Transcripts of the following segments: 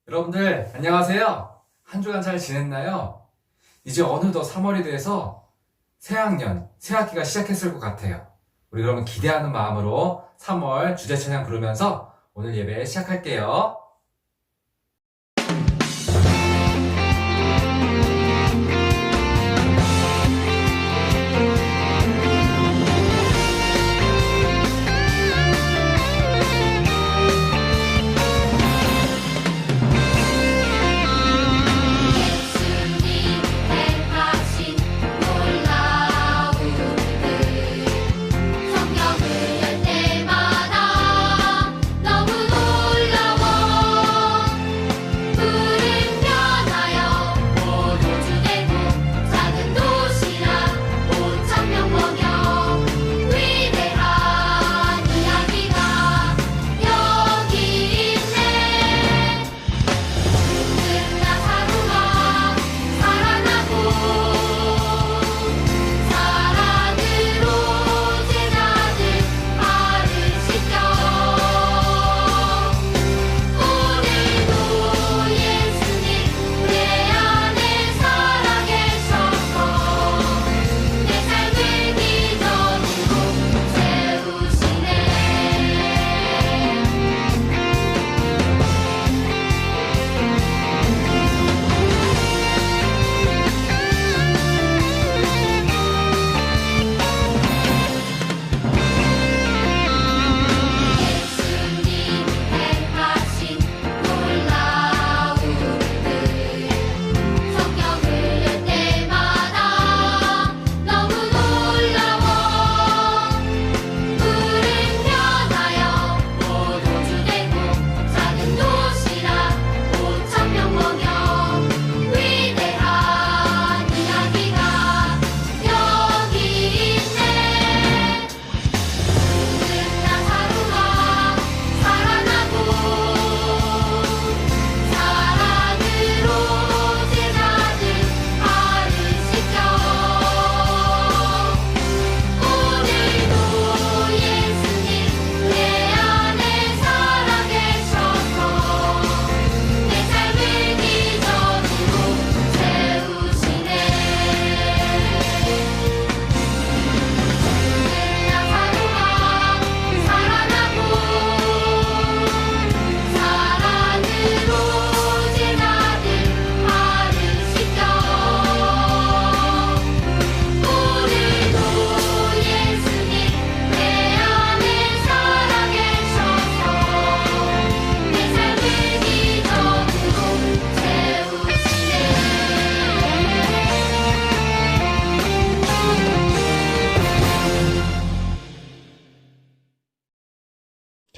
여러분들 안녕하세요. 한 주간 잘 지냈나요? 이제 어느덧 3월이 돼서 새학년, 새학기가 시작했을 것 같아요. 우리 그러면 기대하는 마음으로 3월 주제 찬양 부르면서 오늘 예배 시작할게요.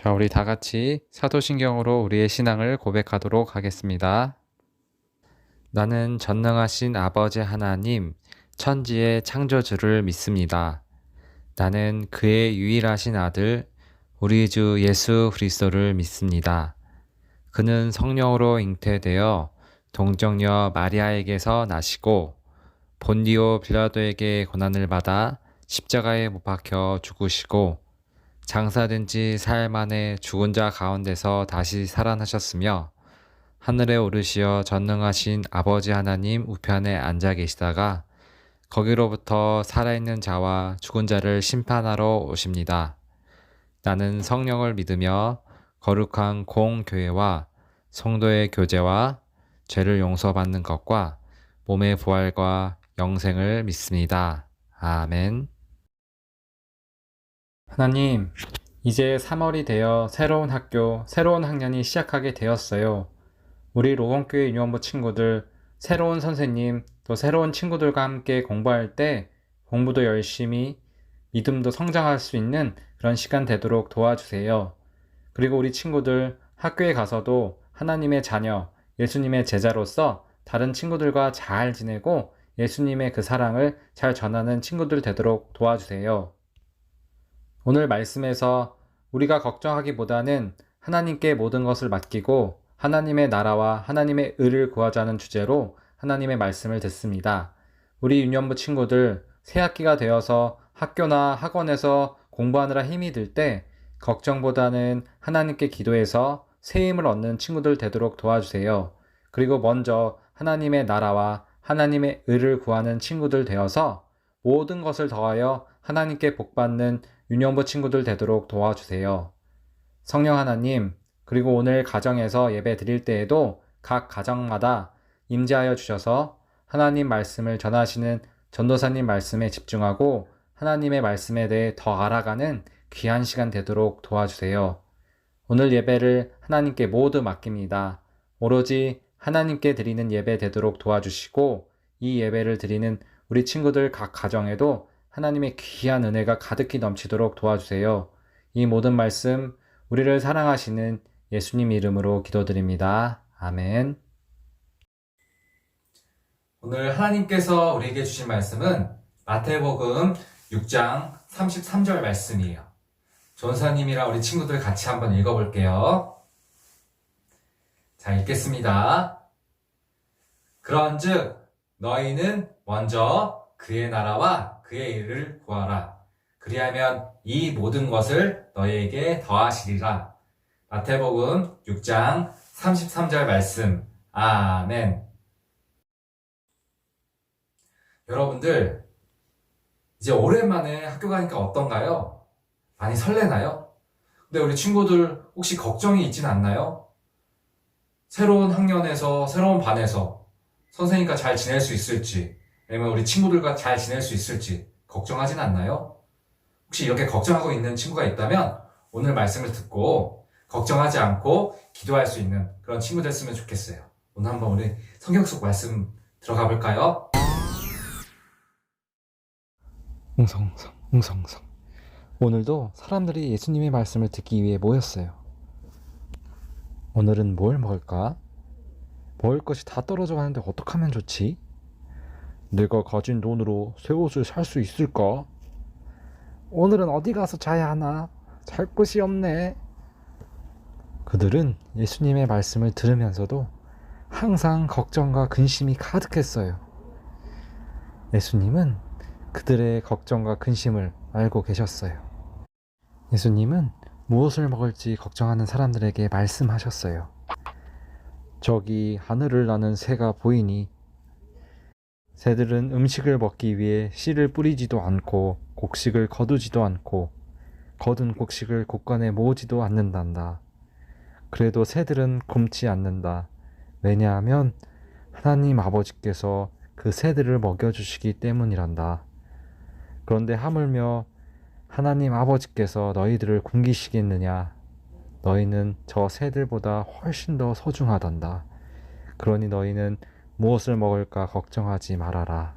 자, 우리 다 같이 사도신경으로 우리의 신앙을 고백하도록 하겠습니다. 나는 전능하신 아버지 하나님, 천지의 창조주를 믿습니다. 나는 그의 유일하신 아들, 우리 주 예수 그리스도를 믿습니다. 그는 성령으로 잉태되어 동정녀 마리아에게서 나시고 본디오 빌라도에게 고난을 받아 십자가에 못 박혀 죽으시고 장사된 지 사흘 만에 죽은 자 가운데서 다시 살아나셨으며 하늘에 오르시어 전능하신 아버지 하나님 우편에 앉아 계시다가 거기로부터 살아있는 자와 죽은 자를 심판하러 오십니다. 나는 성령을 믿으며 거룩한 공교회와 성도의 교제와 죄를 용서받는 것과 몸의 부활과 영생을 믿습니다. 아멘. 하나님, 이제 3월이 되어 새로운 학교, 새로운 학년이 시작하게 되었어요. 우리 로건교회 유년부 친구들, 새로운 선생님, 또 새로운 친구들과 함께 공부할 때 공부도 열심히, 믿음도 성장할 수 있는 그런 시간 되도록 도와주세요. 그리고 우리 친구들 학교에 가서도 하나님의 자녀, 예수님의 제자로서 다른 친구들과 잘 지내고 예수님의 그 사랑을 잘 전하는 친구들 되도록 도와주세요. 오늘 말씀에서 우리가 걱정하기보다는 하나님께 모든 것을 맡기고 하나님의 나라와 하나님의 의를 구하자는 주제로 하나님의 말씀을 듣습니다. 우리 유년부 친구들 새학기가 되어서 학교나 학원에서 공부하느라 힘이 들 때 걱정보다는 하나님께 기도해서 새 힘을 얻는 친구들 되도록 도와주세요. 그리고 먼저 하나님의 나라와 하나님의 의를 구하는 친구들 되어서 모든 것을 더하여 하나님께 복받는 유년부 친구들 되도록 도와주세요. 성령 하나님, 그리고 오늘 가정에서 예배 드릴 때에도 각 가정마다 임재하여 주셔서 하나님 말씀을 전하시는 전도사님 말씀에 집중하고 하나님의 말씀에 대해 더 알아가는 귀한 시간 되도록 도와주세요. 오늘 예배를 하나님께 모두 맡깁니다. 오로지 하나님께 드리는 예배 되도록 도와주시고 이 예배를 드리는 우리 친구들 각 가정에도 하나님의 귀한 은혜가 가득히 넘치도록 도와주세요. 이 모든 말씀 우리를 사랑하시는 예수님 이름으로 기도드립니다. 아멘. 오늘 하나님께서 우리에게 주신 말씀은 마태복음 6장 33절 말씀이에요. 전사님이랑 우리 친구들 같이 한번 읽어볼게요. 자, 읽겠습니다. 그런즉 너희는 먼저 그의 나라와 그의 일을 구하라. 그리하면 이 모든 것을 너희에게 더하시리라. 마태복음 6장 33절 말씀. 아멘. 여러분들, 이제 오랜만에 학교 가니까 어떤가요? 많이 설레나요? 근데 우리 친구들 혹시 걱정이 있진 않나요? 새로운 학년에서, 새로운 반에서 선생님과 잘 지낼 수 있을지, 아니면 우리 친구들과 잘 지낼 수 있을지 걱정하진 않나요? 혹시 이렇게 걱정하고 있는 친구가 있다면 오늘 말씀을 듣고 걱정하지 않고 기도할 수 있는 그런 친구 됐으면 좋겠어요. 오늘 한번 우리 성경 속 말씀 들어가 볼까요? 웅성웅성. 오늘도 사람들이 예수님의 말씀을 듣기 위해 모였어요. 오늘은 뭘 먹을까? 먹을 것이 다 떨어져 가는데 어떡하면 좋지? 내가 가진 돈으로 새 옷을 살 수 있을까? 오늘은 어디 가서 자야 하나? 잘 곳이 없네. 그들은 예수님의 말씀을 들으면서도 항상 걱정과 근심이 가득했어요. 예수님은 그들의 걱정과 근심을 알고 계셨어요. 예수님은 무엇을 먹을지 걱정하는 사람들에게 말씀하셨어요. 저기 하늘을 나는 새가 보이니 새들은 음식을 먹기 위해 씨를 뿌리지도 않고 곡식을 거두지도 않고 거둔 곡식을 곳간에 모으지도 않는단다. 그래도 새들은 굶지 않는다. 왜냐하면 하나님 아버지께서 그 새들을 먹여주시기 때문이란다. 그런데 하물며 하나님 아버지께서 너희들을 굶기시겠느냐? 너희는 저 새들보다 훨씬 더 소중하단다. 그러니 너희는 무엇을 먹을까 걱정하지 말아라.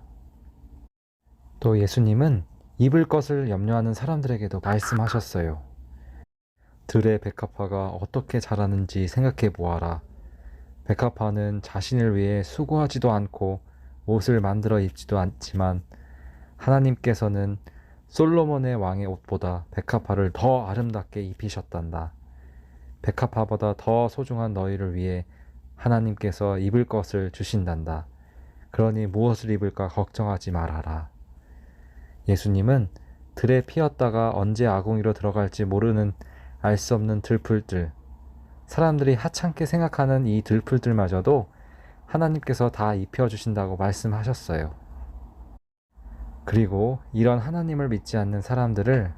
또 예수님은 입을 것을 염려하는 사람들에게도 말씀하셨어요. 들의 백합화가 어떻게 자라는지 생각해 보아라. 백합화는 자신을 위해 수고하지도 않고 옷을 만들어 입지도 않지만 하나님께서는 솔로몬의 왕의 옷보다 백합화를 더 아름답게 입히셨단다. 백합화보다 더 소중한 너희를 위해 하나님께서 입을 것을 주신단다. 그러니 무엇을 입을까 걱정하지 말아라. 예수님은 들에 피었다가 언제 아궁이로 들어갈지 모르는 알 수 없는 들풀들, 사람들이 하찮게 생각하는 이 들풀들마저도 하나님께서 다 입혀주신다고 말씀하셨어요. 그리고 이런 하나님을 믿지 않는 사람들을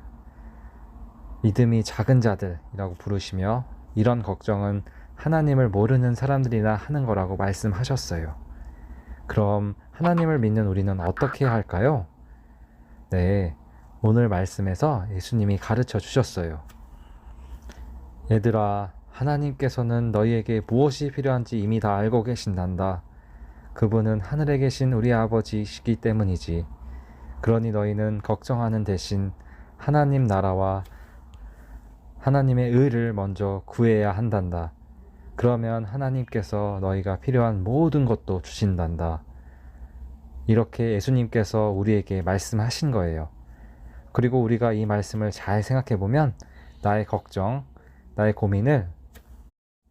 믿음이 작은 자들이라고 부르시며 이런 걱정은 하나님을 모르는 사람들이나 하는 거라고 말씀하셨어요. 그럼 하나님을 믿는 우리는 어떻게 해야 할까요? 네, 오늘 말씀에서 예수님이 가르쳐 주셨어요. 얘들아, 하나님께서는 너희에게 무엇이 필요한지 이미 다 알고 계신단다. 그분은 하늘에 계신 우리 아버지시기 때문이지. 그러니 너희는 걱정하는 대신 하나님 나라와 하나님의 의를 먼저 구해야 한단다. 그러면 하나님께서 너희가 필요한 모든 것도 주신단다. 이렇게 예수님께서 우리에게 말씀하신 거예요. 그리고 우리가 이 말씀을 잘 생각해 보면 나의 걱정, 나의 고민을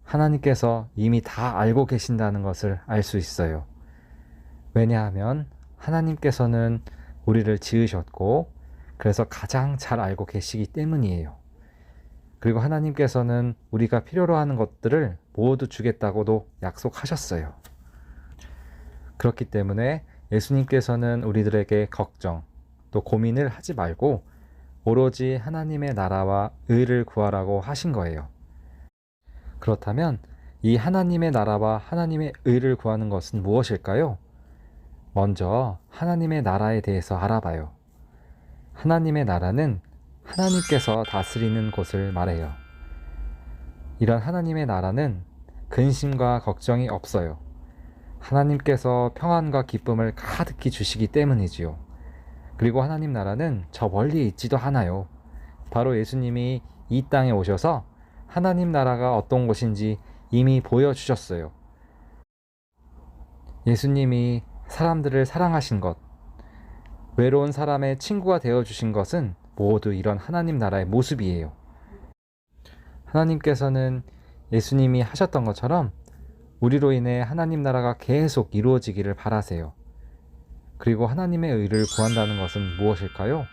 하나님께서 이미 다 알고 계신다는 것을 알 수 있어요. 왜냐하면 하나님께서는 우리를 지으셨고 그래서 가장 잘 알고 계시기 때문이에요. 그리고 하나님께서는 우리가 필요로 하는 것들을 모두 주겠다고도 약속하셨어요. 그렇기 때문에 예수님께서는 우리들에게 걱정, 또 고민을 하지 말고 오로지 하나님의 나라와 의를 구하라고 하신 거예요. 그렇다면 이 하나님의 나라와 하나님의 의를 구하는 것은 무엇일까요? 먼저 하나님의 나라에 대해서 알아봐요. 하나님의 나라는 하나님께서 다스리는 곳을 말해요. 이런 하나님의 나라는 근심과 걱정이 없어요. 하나님께서 평안과 기쁨을 가득히 주시기 때문이지요. 그리고 하나님 나라는 저 멀리 있지도 않아요. 바로 예수님이 이 땅에 오셔서 하나님 나라가 어떤 곳인지 이미 보여주셨어요. 예수님이 사람들을 사랑하신 것, 외로운 사람의 친구가 되어주신 것은 모두 이런 하나님 나라의 모습이에요. 하나님께서는 예수님이 하셨던 것처럼 우리로 인해 하나님 나라가 계속 이루어지기를 바라세요. 그리고 하나님의 의를 구한다는 것은 무엇일까요?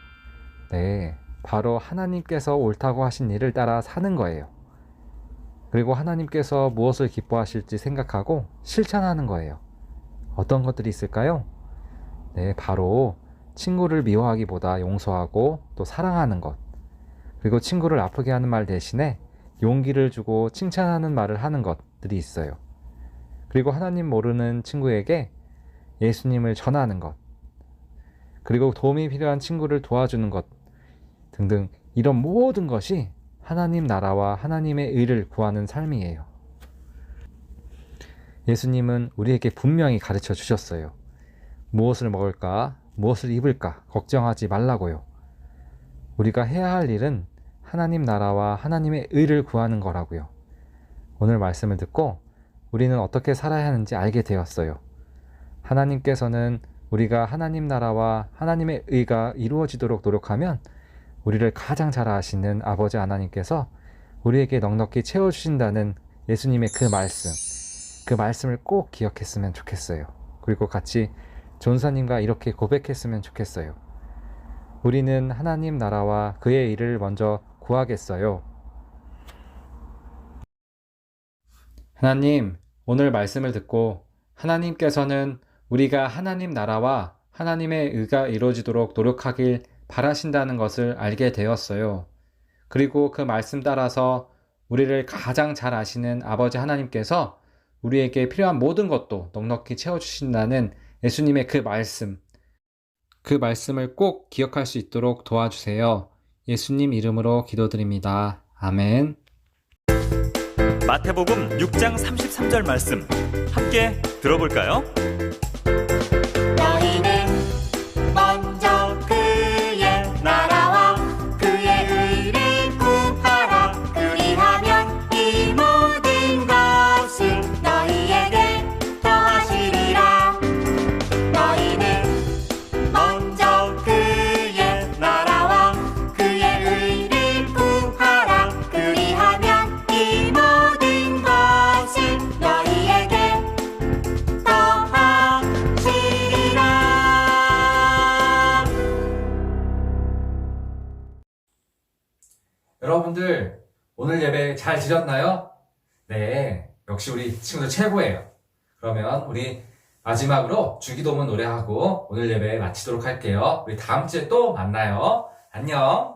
네, 바로 하나님께서 옳다고 하신 일을 따라 사는 거예요. 그리고 하나님께서 무엇을 기뻐하실지 생각하고 실천하는 거예요. 어떤 것들이 있을까요? 네, 바로 친구를 미워하기보다 용서하고 또 사랑하는 것, 그리고 친구를 아프게 하는 말 대신에 용기를 주고 칭찬하는 말을 하는 것들이 있어요. 그리고 하나님 모르는 친구에게 예수님을 전하는 것, 그리고 도움이 필요한 친구를 도와주는 것 등등, 이런 모든 것이 하나님 나라와 하나님의 의를 구하는 삶이에요. 예수님은 우리에게 분명히 가르쳐 주셨어요. 무엇을 먹을까, 무엇을 입을까 걱정하지 말라고요. 우리가 해야 할 일은 하나님 나라와 하나님의 의를 구하는 거라고요. 오늘 말씀을 듣고 우리는 어떻게 살아야 하는지 알게 되었어요. 하나님께서는 우리가 하나님 나라와 하나님의 의가 이루어지도록 노력하면 우리를 가장 잘 아시는 아버지 하나님께서 우리에게 넉넉히 채워주신다는 예수님의 그 말씀을 꼭 기억했으면 좋겠어요. 그리고 같이 전사님과 이렇게 고백했으면 좋겠어요. 우리는 하나님 나라와 그의 일을 먼저 구하겠어요. 하나님, 오늘 말씀을 듣고 하나님께서는 우리가 하나님 나라와 하나님의 의가 이루어지도록 노력하길 바라신다는 것을 알게 되었어요. 그리고 그 말씀 따라서 우리를 가장 잘 아시는 아버지 하나님께서 우리에게 필요한 모든 것도 넉넉히 채워주신다는 예수님의 그 말씀을 꼭 기억할 수 있도록 도와주세요. 예수님 이름으로 기도드립니다. 아멘. 마태복음 6장 33절 말씀 함께 들어볼까요? 너희는 먼저 그의 나라와 그의 의를 구하라. 그리하면 이 모든 것을 너희에게 더하시리라. 너희는 먼저 그의 나라와 그의 의를 구하라. 그리하면 이 모든 것을 너희에게 더하시리라. 여러분들, 오늘 예배 잘 드렸나요? 네, 역시 우리 친구들 최고예요. 그러면 우리 마지막으로 주기도문 노래하고 오늘 예배 마치도록 할게요. 우리 다음 주에 또 만나요. 안녕.